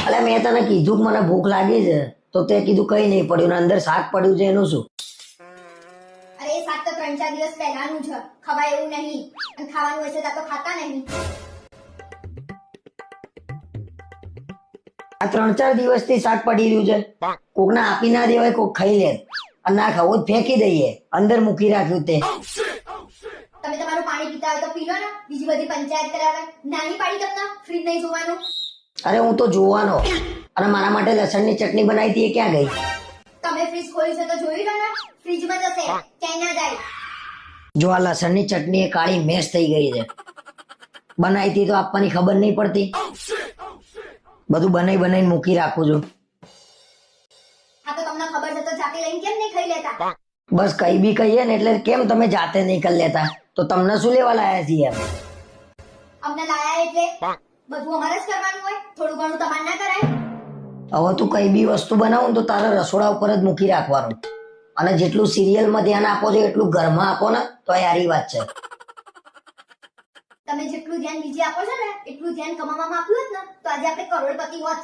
અલે મેં તને કીધું કે મને ભૂખ લાગી છે તો તે કીધું કઈ નહીં પડ્યું ને અંદર શાક પડ્યું છે એનું શું? અરે એ શાક તો 3-4 દિવસ પહેલાનું છે, ખવાય એવું નહીં. અને ખાવાનું હશે તો ખાતા નહીં. આ 3-4 દિવસથી શાક પડી રહ્યું છે. કોકને આપી ના દેવાય, કોક ખાઈ લે અને ના ખાવું જ ફેંકી દઈએ. અંદર મૂકી રાખ્યું તે. તમે તમારું પાણી પીતા હોય તો પી લો ને, બીજી બધી પંચાયત કરાવે. નાની પાડી તમને ફ્રીજ નહીં જોવાનું. અરે હું તો જોવાનો. અને મારા માટે લસણની ચટણી બનાવી હતી, એ ક્યાં ગઈ? તમે ફ્રીજ ખોલ્યું છે તો જોઈ લો ને, ફ્રીજમાં જશે, ક્યાંય ના જાય. જો આ લસણની ચટણી એ કાળી મેશ થઈ ગઈ છે. બનાવી હતી તો આપવાની ખબર નહીં પડતી. બધું બનાવીને મૂકી રાખું છું. હા તો તમને ખબર છે તો જાતે લઈને કેમ નહીં ખાઈ લેતા? બસ કઈ બી કહીએ ને એટલે કેમ તમે જાતે નહીં કરી લેતા? તો તમને શું લેવા લાયા છીએ? અમને લાયા એટલે બધું અમારે જ કરવાનું હોય, થોડું ઘણું તમારે ના કરાય? હવે તું કઈ બી વસ્તુ બનાવું ને તો તારા રસોડા ઉપર જ મૂકી રાખવાનું. અને જેટલું સિરિયલમાં ધ્યાન આપો છો એટલું ઘરમાં આપો ને તો યારી વાત છે. તમે જેટલું ધ્યાન બીજે આપો છો ને એટલું ધ્યાન કમાવામાં આપ્યું હોત ને તો આજે આપણે કરોડપતિ હોત.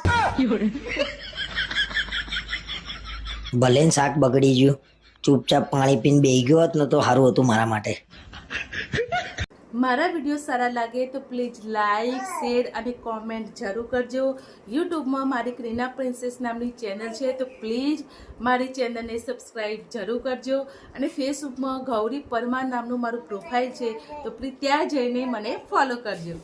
ભલે ને શાક બગડી ગયું, ચૂપચાપ પાણી પીને બેહી ગયો હોત ને તો સારું હતું મારા માટે. મારા વિડીયો સારા લાગે તો પ્લીઝ લાઇક, શેર અને કોમેન્ટ જરૂર કરજો. યુટ્યુબમાં મારી ક્રીના પ્રિન્સેસ નામની ચેનલ છે તો પ્લીઝ મારી ચેનલને સબસ્ક્રાઈબ જરૂર કરજો. અને ફેસબુકમાં ગૌરી પરમાર નામનું મારું પ્રોફાઇલ છે તો પ્લીઝ ત્યાં જઈને મને ફોલો કરજો.